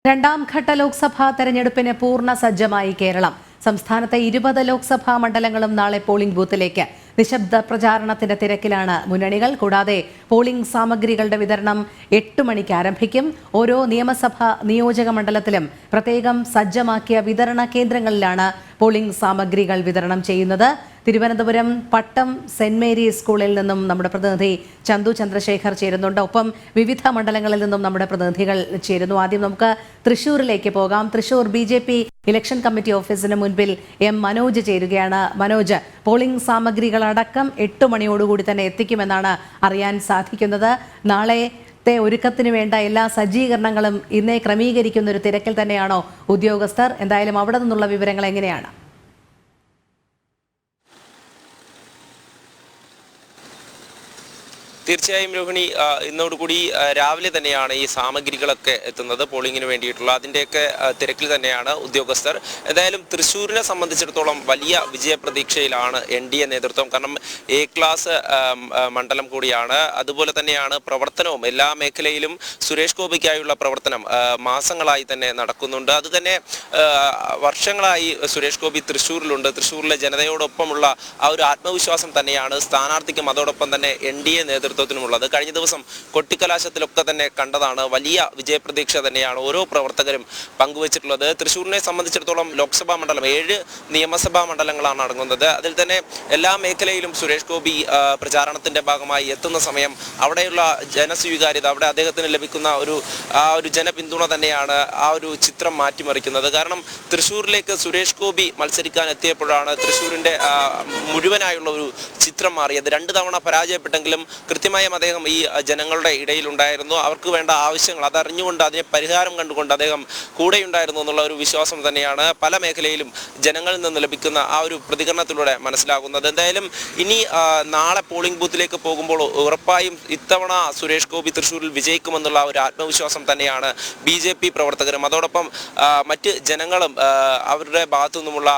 രണ്ടാം ഘട്ട ലോക്സഭാ തെരഞ്ഞെടുപ്പിന് പൂർണ്ണ സജ്ജമായി കേരളം. സംസ്ഥാനത്തെ 20 ലോക്സഭാ മണ്ഡലങ്ങളും നാളെ പോളിംഗ് ബൂത്തിലേക്ക്. നിശബ്ദ പ്രചാരണത്തിന്റെ തിരക്കിലാണ് മുന്നണികൾ. കൂടാതെ പോളിംഗ് സാമഗ്രികളുടെ വിതരണം 8 മണിക്ക് ആരംഭിക്കും. ഓരോ നിയമസഭാ നിയോജക മണ്ഡലത്തിലും പ്രത്യേകം സജ്ജമാക്കിയ വിതരണ കേന്ദ്രങ്ങളിലാണ് പോളിംഗ് സാമഗ്രികൾ വിതരണം ചെയ്യുന്നത്. തിരുവനന്തപുരം പട്ടം സെന്റ് മേരീസ് സ്കൂളിൽ നിന്നും നമ്മുടെ പ്രതിനിധി ചന്തു ചന്ദ്രശേഖർ ചേരുന്നുണ്ട്. ഒപ്പം വിവിധ മണ്ഡലങ്ങളിൽ നിന്നും നമ്മുടെ പ്രതിനിധികൾ ചേരുന്നു. ആദ്യം നമുക്ക് തൃശൂരിലേക്ക് പോകാം. തൃശൂർ BJP ഇലക്ഷൻ കമ്മിറ്റി ഓഫീസിന് മുൻപിൽ മനോജ് ചേരുകയാണ്. മനോജ്, പോളിംഗ് സാമഗ്രികളടക്കം 8 മണിയോടുകൂടി തന്നെ എത്തിക്കുമെന്നാണ് അറിയാൻ സാധിക്കുന്നത്. നാളത്തെ ഒരുക്കത്തിന് വേണ്ട എല്ലാ സജ്ജീകരണങ്ങളും ഇന്നേ ക്രമീകരിക്കുന്ന ഒരു തിരക്കിൽ തന്നെയാണോ ഉദ്യോഗസ്ഥർ? എന്തായാലും അവിടെ നിന്നുള്ള വിവരങ്ങൾ എങ്ങനെയാണ്? തീർച്ചയായും രോഹിണി, ഇന്നോടുകൂടി രാവിലെ തന്നെയാണ് ഈ സാമഗ്രികളൊക്കെ എത്തുന്നത് പോളിംഗിന് വേണ്ടിയിട്ടുള്ള. അതിൻ്റെയൊക്കെ തിരക്കിൽ തന്നെയാണ് ഉദ്യോഗസ്ഥർ. എന്തായാലും തൃശ്ശൂരിനെ സംബന്ധിച്ചിടത്തോളം വലിയ വിജയപ്രതീക്ഷയിലാണ് NDA നേതൃത്വം. കാരണം A ക്ലാസ് മണ്ഡലം കൂടിയാണ്. അതുപോലെ തന്നെയാണ് പ്രവർത്തനവും എല്ലാ മേഖലയിലും സുരേഷ് ഗോപിക്കായുള്ള പ്രവർത്തനം മാസങ്ങളായി തന്നെ നടക്കുന്നുണ്ട്. അത് തന്നെ വർഷങ്ങളായി സുരേഷ് ഗോപി തൃശ്ശൂരിലുണ്ട്. തൃശ്ശൂരിലെ ജനതയോടൊപ്പമുള്ള ആ ഒരു ആത്മവിശ്വാസം തന്നെയാണ് സ്ഥാനാർത്ഥിക്കും അതോടൊപ്പം തന്നെ NDA നേതൃത്വത്തിനുമുള്ളത്. കഴിഞ്ഞ ദിവസം കൊട്ടിക്കലാശത്തിലൊക്കെ തന്നെ കണ്ടതാണ്. വലിയ വിജയപ്രതീക്ഷ തന്നെയാണ് ഓരോ പ്രവർത്തകരും പങ്കുവച്ചിട്ടുള്ളത്. തൃശ്ശൂരിനെ സംബന്ധിച്ചിടത്തോളം ലോക്സഭാ മണ്ഡലം 7 നിയമസഭാ മണ്ഡലങ്ങളാണ് അടങ്ങുന്നത്. അതിൽ തന്നെ എല്ലാ മേഖലയിലും സുരേഷ് ഗോപി പ്രചാരണത്തിന്റെ ഭാഗമായി എത്തുന്ന സമയം അവിടെയുള്ള ജനസ്വീകാര്യത, അവിടെ അദ്ദേഹത്തിന് ലഭിക്കുന്ന ഒരു ജനപിന്തുണ തന്നെയാണ് ആ ഒരു ചിത്രം മാറ്റിമറിക്കുന്നത്. കാരണം തൃശ്ശൂരിലേക്ക് സുരേഷ് ഗോപി മത്സരിക്കാൻ എത്തിയപ്പോഴാണ് തൃശ്ശൂരിന്റെ മുഴുവനായുള്ള ഒരു ചിത്രം മാറിയത്. 2 തവണ പരാജയപ്പെട്ടെങ്കിലും കൃത്യമായും അദ്ദേഹം ഈ ജനങ്ങളുടെ ഇടയിലുണ്ടായിരുന്നു. അവർക്ക് വേണ്ട ആവശ്യങ്ങൾ അതറിഞ്ഞുകൊണ്ട് അതിനെ പരിഹാരം കണ്ടുകൊണ്ട് അദ്ദേഹം കൂടെയുണ്ടായിരുന്നു എന്നുള്ള ഒരു വിശ്വാസം തന്നെയാണ് പല മേഖലയിലും ജനങ്ങളിൽ നിന്ന് ലഭിക്കുന്ന ആ ഒരു പ്രതികരണത്തിലൂടെ മനസ്സിലാകുന്നത്. എന്തായാലും ഇനി നാളെ പോളിംഗ് ബൂത്തിലേക്ക് പോകുമ്പോൾ ഉറപ്പായും ഇത്തവണ സുരേഷ് ഗോപി തൃശ്ശൂരിൽ വിജയിക്കുമെന്നുള്ള ഒരു ആത്മവിശ്വാസം തന്നെയാണ് BJP പ്രവർത്തകരും അതോടൊപ്പം മറ്റ് ജനങ്ങളും അവരുടെ ഭാഗത്തു നിന്നുമുള്ള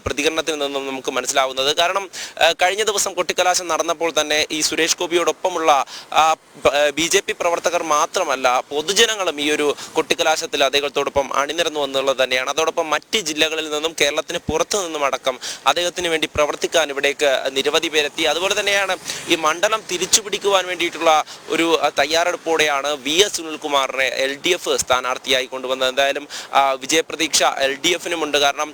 പ്രതികരണത്തിൽ നിന്നും നമുക്ക് മനസ്സിലാവുന്നത്. കാരണം കഴിഞ്ഞ ദിവസം കൊട്ടിക്കലാശം നടന്നപ്പോൾ തന്നെ ഈ സുരേഷ് ഗോപിയോടൊപ്പമുള്ള BJP പ്രവർത്തകർ മാത്രമല്ല പൊതുജനങ്ങളും ഈ ഒരു കൊട്ടിക്കലാശത്തിൽ അദ്ദേഹത്തോടൊപ്പം അണിനിരന്നു എന്നുള്ളത് തന്നെയാണ്. അതോടൊപ്പം മറ്റ് ജില്ലകളിൽ നിന്നും കേരളത്തിന് പുറത്തു നിന്നും അടക്കം അദ്ദേഹത്തിന് വേണ്ടി പ്രവർത്തിക്കാൻ ഇവിടേക്ക് നിരവധി പേരെത്തി. അതുപോലെ തന്നെയാണ് ഈ മണ്ഡലം തിരിച്ചുപിടിക്കുവാൻ വേണ്ടിയിട്ടുള്ള ഒരു തയ്യാറെടുപ്പോടെയാണ് VS സുനിൽകുമാറിനെ LDF സ്ഥാനാർത്ഥിയായി കൊണ്ടുവന്നത്. എന്തായാലും വിജയപ്രതീക്ഷ LDFനുമുണ്ട്. കാരണം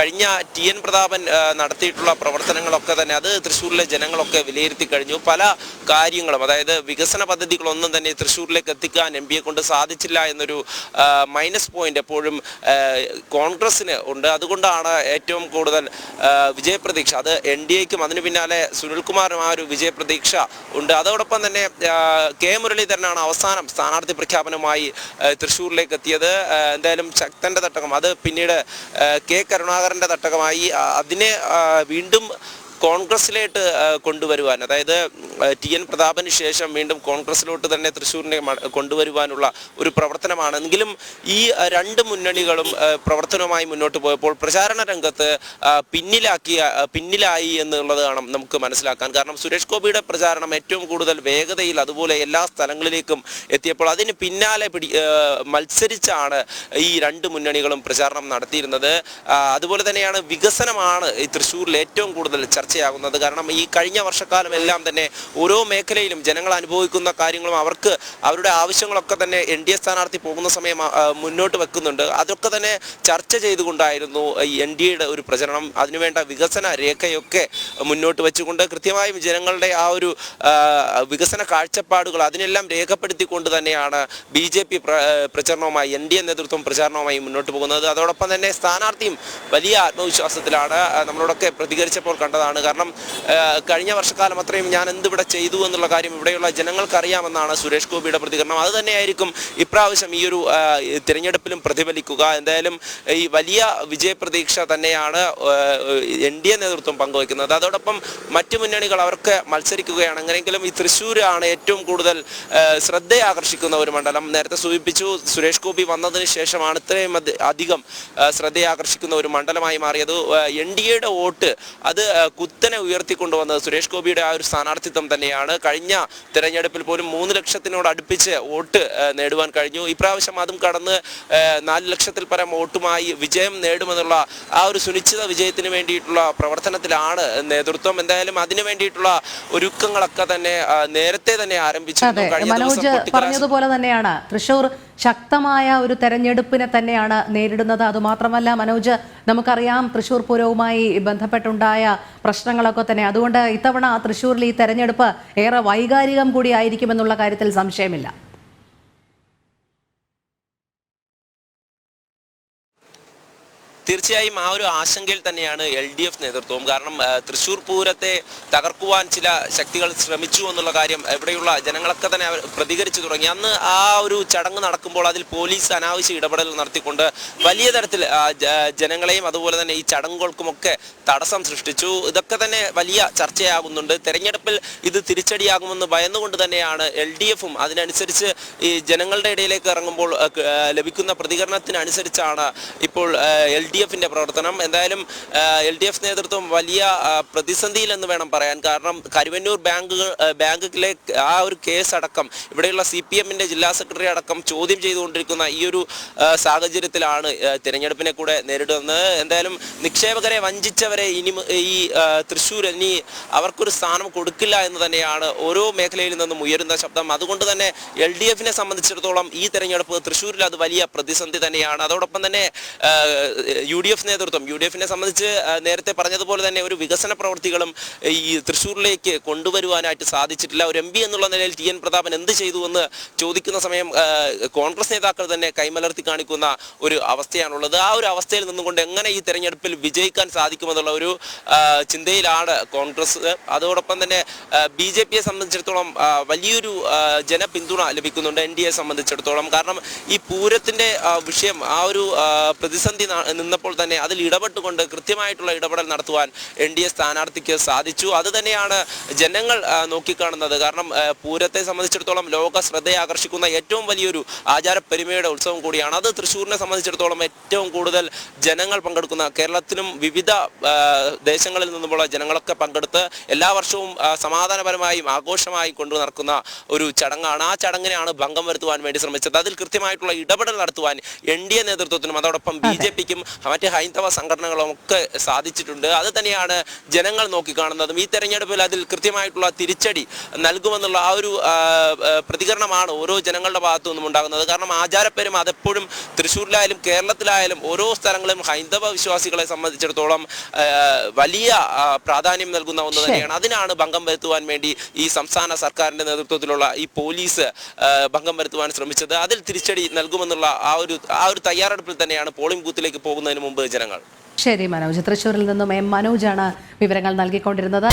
കഴിഞ്ഞ TN പ്രതാപൻ നടത്തിയിട്ടുള്ള പ്രവർത്തനങ്ങളൊക്കെ തന്നെ അത് തൃശ്ശൂരിലെ ജനങ്ങളൊക്കെ വിലയിരുത്തി കഴിഞ്ഞു. പല കാര്യങ്ങളും, അതായത് വികസന പദ്ധതികളൊന്നും തന്നെ തൃശ്ശൂരിലേക്ക് എത്തിക്കാൻ MPയെ കൊണ്ട് സാധിച്ചില്ല എന്നൊരു മൈനസ് പോയിന്റ് എപ്പോഴും കോൺഗ്രസിന് ഉണ്ട്. അതുകൊണ്ടാണ് ഏറ്റവും കൂടുതൽ വിജയപ്രതീക്ഷ. അത് NDAക്കും അതിന് പിന്നാലെ സുനിൽകുമാറും ആ ഒരു വിജയപ്രതീക്ഷ ഉണ്ട്. അതോടൊപ്പം തന്നെ K മുരളീധരനാണ് അവസാനം സ്ഥാനാർത്ഥി പ്രഖ്യാപനവുമായി തൃശ്ശൂരിലേക്ക് എത്തിയത്. എന്തായാലും ശക്തന്റെ തട്ടകം, അത് പിന്നീട് K കരുണാകരന്റെ തട്ടകമായി അതിനെ വീണ്ടും കോൺഗ്രസിലേക്ക് കൊണ്ടുവരുവാൻ, അതായത് TN പ്രതാപന് ശേഷം വീണ്ടും കോൺഗ്രസിലോട്ട് തന്നെ തൃശ്ശൂരിനെ കൊണ്ടുവരുവാനുള്ള ഒരു പ്രവർത്തനമാണെങ്കിലും ഈ 2 മുന്നണികളും പ്രവർത്തനവുമായി മുന്നോട്ട് പോയപ്പോൾ പ്രചാരണ രംഗത്ത് പിന്നിലായി എന്നുള്ളതാണ് നമുക്ക് മനസ്സിലാക്കാൻ. കാരണം സുരേഷ് ഗോപിയുടെ പ്രചാരണം ഏറ്റവും കൂടുതൽ വേഗതയിൽ അതുപോലെ എല്ലാ സ്ഥലങ്ങളിലേക്കും എത്തിയപ്പോൾ അതിന് പിന്നാലെ മത്സരിച്ചാണ് ഈ 2 മുന്നണികളും പ്രചാരണം നടത്തിയിരുന്നത്. അതുപോലെ തന്നെയാണ് വികസനമാണ് ഈ തൃശ്ശൂരിൽ ഏറ്റവും കൂടുതൽ ചർച്ചയാകുന്നത്. കാരണം ഈ കഴിഞ്ഞ വർഷക്കാലം എല്ലാം തന്നെ ഓരോ മേഖലയിലും ജനങ്ങൾ അനുഭവിക്കുന്ന കാര്യങ്ങളും അവർക്ക് അവരുടെ ആവശ്യങ്ങളൊക്കെ തന്നെ NDA സ്ഥാനാർത്ഥി പോകുന്ന സമയം മുന്നോട്ട് വെക്കുന്നുണ്ട്. അതൊക്കെ തന്നെ ചർച്ച ചെയ്തുകൊണ്ടായിരുന്നു ഈ NDAയുടെ ഒരു പ്രചരണം. അതിനുവേണ്ട വികസന രേഖയൊക്കെ മുന്നോട്ട് വെച്ചുകൊണ്ട് കൃത്യമായും ജനങ്ങളുടെ ആ ഒരു വികസന കാഴ്ചപ്പാടുകൾ അതിനെല്ലാം രേഖപ്പെടുത്തിക്കൊണ്ട് തന്നെയാണ് BJP പ്രചരണവുമായി NDA നേതൃത്വം പ്രചാരണവുമായി മുന്നോട്ട് പോകുന്നത്. അതോടൊപ്പം തന്നെ സ്ഥാനാർത്ഥിയും വലിയ ആത്മവിശ്വാസത്തിലാണ്. നമ്മളോടൊക്കെ പ്രതികരിച്ചപ്പോൾ കണ്ടതാണ്. കാരണം കഴിഞ്ഞ വർഷക്കാലം അത്രയും ഞാൻ എന്തിവിടെ ചെയ്തു എന്നുള്ള കാര്യം ഇവിടെയുള്ള ജനങ്ങൾക്കറിയാമെന്നാണ് സുരേഷ് ഗോപിയുടെ പ്രതികരണം. അത് തന്നെയായിരിക്കും ഇപ്രാവശ്യം ഈ ഒരു തിരഞ്ഞെടുപ്പിലും പ്രതിഫലിക്കുക. എന്തായാലും ഈ വലിയ വിജയപ്രതീക്ഷ തന്നെയാണ് NDA നേതൃത്വം പങ്കുവയ്ക്കുന്നത്. അതോടൊപ്പം മറ്റു മുന്നണികൾ അവർക്ക് മത്സരിക്കുകയാണ്. അങ്ങനെയെങ്കിലും ഈ തൃശ്ശൂരാണ് ഏറ്റവും കൂടുതൽ ശ്രദ്ധയാകർഷിക്കുന്ന ഒരു മണ്ഡലം. നേരത്തെ സൂചിപ്പിച്ചു, സുരേഷ് ഗോപി വന്നതിന് ശേഷമാണ് ഇത്രയും അധികം ശ്രദ്ധയാകർഷിക്കുന്ന ഒരു മണ്ഡലമായി മാറിയത്. NDAയുടെ വോട്ട് അത് കുത്തനെ ഉയർത്തിക്കൊണ്ടുവന്നത് സുരേഷ് ഗോപിയുടെ ആ ഒരു സ്ഥാനാർത്ഥിത്വം തന്നെയാണ്. കഴിഞ്ഞ തെരഞ്ഞെടുപ്പിൽ പോലും 3 ലക്ഷത്തിനോട് അടുപ്പിച്ച് വോട്ട് നേടുവാൻ കഴിഞ്ഞു. ഇപ്രാവശ്യം അതും കടന്ന് 4 ലക്ഷത്തിൽ പരം വോട്ടുമായി വിജയം നേടുമെന്നുള്ള ആ ഒരു സുനിശ്ചിത വിജയത്തിന് വേണ്ടിയിട്ടുള്ള പ്രവർത്തനത്തിലാണ് നേതൃത്വം. എന്തായാലും അതിനു വേണ്ടിയിട്ടുള്ള ഒരുക്കങ്ങളൊക്കെ തന്നെ നേരത്തെ തന്നെ ആരംഭിച്ചിരുന്നു. മനോജ് പറഞ്ഞതുപോലെ തന്നെയാണ് തൃശൂർ ശക്തമായ ഒരു തെരഞ്ഞെടുപ്പിനെ തന്നെയാണ് നേരിടുന്നത്. അതുമാത്രമല്ല മനോജ്, നമുക്കറിയാം തൃശൂർ പൂരവുമായി ബന്ധപ്പെട്ടുണ്ടായ പ്രശ്നങ്ങളൊക്കെ തന്നെ. അതുകൊണ്ട് ഇത്തവണ തൃശൂരിൽ ഈ തെരഞ്ഞെടുപ്പ് ഏറെ വൈകാരികം കൂടി ആയിരിക്കുമെന്നുള്ള കാര്യത്തിൽ സംശയമില്ല. തീർച്ചയായും ആ ഒരു ആശങ്കയിൽ തന്നെയാണ് LDF നേതൃത്വവും. കാരണം തൃശ്ശൂർ പൂരത്തെ തകർക്കുവാൻ ചില ശക്തികൾ ശ്രമിച്ചു എന്നുള്ള കാര്യം ഇവിടെയുള്ള ജനങ്ങളൊക്കെ തന്നെ പ്രതികരിച്ചു തുടങ്ങി. അന്ന് ആ ഒരു ചടങ്ങ് നടക്കുമ്പോൾ അതിൽ പോലീസ് അനാവശ്യ ഇടപെടൽ നടത്തിക്കൊണ്ട് വലിയ തരത്തിൽ ജനങ്ങളെയും അതുപോലെ തന്നെ ഈ ചടങ്ങുകൾക്കുമൊക്കെ തടസ്സം സൃഷ്ടിച്ചു. ഇതൊക്കെ തന്നെ വലിയ ചർച്ചയാകുന്നുണ്ട്. തെരഞ്ഞെടുപ്പിൽ ഇത് തിരിച്ചടിയാകുമെന്ന് ഭയന്നുകൊണ്ട് തന്നെയാണ് LDFും അതിനനുസരിച്ച് ഈ ജനങ്ങളുടെ ഇടയിലേക്ക് ഇറങ്ങുമ്പോൾ ലഭിക്കുന്ന പ്രതികരണത്തിനനുസരിച്ചാണ് ഇപ്പോൾ LDFിന്റെ പ്രവർത്തനം. എന്തായാലും LDF നേതൃത്വം വലിയ പ്രതിസന്ധിയിലെന്ന് വേണം പറയാൻ. കാരണം കരുവന്നൂർ ബാങ്കിലെ ആ ഒരു കേസ് അടക്കം ഇവിടെയുള്ള CPMന്റെ ജില്ലാ സെക്രട്ടറി അടക്കം ചോദ്യം ചെയ്തുകൊണ്ടിരിക്കുന്ന ഈ ഒരു സാഹചര്യത്തിലാണ് തിരഞ്ഞെടുപ്പിനെ കൂടെ നേരിടുന്നത്. എന്തായാലും നിക്ഷേപകരെ വഞ്ചിച്ചവരെ ഇനി ഈ തൃശ്ശൂർ ഇനി അവർക്കൊരു സ്ഥാനം കൊടുക്കില്ല എന്ന് തന്നെയാണ് ഓരോ മേഖലയിൽ നിന്നും ഉയരുന്ന ശബ്ദം. അതുകൊണ്ട് തന്നെ LDFിനെ സംബന്ധിച്ചിടത്തോളം ഈ തെരഞ്ഞെടുപ്പ് തൃശ്ശൂരിൽ അത് വലിയ പ്രതിസന്ധി തന്നെയാണ്. അതോടൊപ്പം തന്നെ UDF നേതൃത്വം UDFിനെ സംബന്ധിച്ച് നേരത്തെ പറഞ്ഞതുപോലെ തന്നെ ഒരു വികസന പ്രവർത്തികളും ഈ തൃശ്ശൂരിലേക്ക് കൊണ്ടുവരുവാനായിട്ട് സാധിച്ചിട്ടില്ല. ഒരു MP എന്നുള്ള നിലയിൽ TN പ്രതാപൻ എന്ത് ചെയ്തു എന്ന് ചോദിക്കുന്ന സമയം കോൺഗ്രസ് നേതാക്കൾ തന്നെ കൈമലർത്തി കാണിക്കുന്ന ഒരു അവസ്ഥയാണുള്ളത്. ആ ഒരു അവസ്ഥയിൽ നിന്നുകൊണ്ട് എങ്ങനെ ഈ തെരഞ്ഞെടുപ്പിൽ വിജയിക്കാൻ സാധിക്കുമെന്നുള്ള ഒരു ചിന്തയിലാണ് കോൺഗ്രസ്. അതോടൊപ്പം തന്നെ BJPയെ സംബന്ധിച്ചിടത്തോളം വലിയൊരു ജനപിന്തുണ ലഭിക്കുന്നുണ്ട് NDAയെ സംബന്ധിച്ചിടത്തോളം. കാരണം ഈ പൂരത്തിൻ്റെ വിഷയം ആ ഒരു പ്രതിസന്ധി നിന്നപ്പോൾ തന്നെ അതിൽ ഇടപെട്ടുകൊണ്ട് കൃത്യമായിട്ടുള്ള ഇടപെടൽ നടത്തുവാൻ NDA സ്ഥാനാർത്ഥിക്ക് സാധിച്ചു. അത് തന്നെയാണ് ജനങ്ങൾ നോക്കിക്കാണുന്നത്. കാരണം പൂരത്തെ സംബന്ധിച്ചിടത്തോളം ലോക ശ്രദ്ധയെ ആകർഷിക്കുന്ന ഏറ്റവും വലിയൊരു ആചാരപ്പെരുമയുടെ ഉത്സവം കൂടിയാണ്. അത് തൃശ്ശൂരിനെ സംബന്ധിച്ചിടത്തോളം ഏറ്റവും കൂടുതൽ ജനങ്ങൾ പങ്കെടുക്കുന്ന, കേരളത്തിലും വിവിധ ദേശങ്ങളിൽ നിന്നുമുള്ള ജനങ്ങളൊക്കെ പങ്കെടുത്ത് എല്ലാ വർഷവും സമാധാനപരമായും ആഘോഷമായി കൊണ്ടു നടക്കുന്ന ഒരു ചടങ്ങാണ്. ആ ചടങ്ങിനെയാണ് ഭംഗം വരുത്തുവാൻ വേണ്ടി ശ്രമിച്ചത്. അതിൽ കൃത്യമായിട്ടുള്ള ഇടപെടൽ നടത്തുവാൻ NDA നേതൃത്വത്തിനും അതോടൊപ്പം BJPക്കും മറ്റ് ഹൈന്ദവ സംഘടനകളും ഒക്കെ സാധിച്ചിട്ടുണ്ട്. അത് തന്നെയാണ് ജനങ്ങൾ നോക്കിക്കാണുന്നതും. ഈ തെരഞ്ഞെടുപ്പിൽ അതിൽ കൃത്യമായിട്ടുള്ള തിരിച്ചടി നൽകുമെന്നുള്ള ആ ഒരു പ്രതികരണമാണ് ഓരോ ജനങ്ങളുടെ ഭാഗത്തു നിന്നും ഉണ്ടാകുന്നത്. കാരണം ആചാരപ്പെരും അതെപ്പോഴും തൃശ്ശൂരിലായാലും കേരളത്തിലായാലും ഓരോ സ്ഥലങ്ങളിലും ഹൈന്ദവ വിശ്വാസികളെ സംബന്ധിച്ചിടത്തോളം വലിയ പ്രാധാന്യം നൽകുന്ന ഒന്ന് തന്നെയാണ്. അതിനാണ് ഭംഗം വരുത്തുവാൻ വേണ്ടി ഈ സംസ്ഥാന സർക്കാരിന്റെ നേതൃത്വത്തിലുള്ള ഈ പോലീസ് ഭംഗം വരുത്തുവാൻ ശ്രമിച്ചത്. അതിൽ തിരിച്ചടി നൽകുമെന്നുള്ള ആ ഒരു തയ്യാറെടുപ്പിൽ തന്നെയാണ് പോളിംഗ് ബൂത്തിലേക്ക് പോകുന്നതിന് മുമ്പ് ജനങ്ങൾ. ശരി മനോജ്, തൃശ്ശൂരിൽ നിന്നും M മനോജാണ് വിവരങ്ങൾ നൽകിക്കൊണ്ടിരുന്നത്.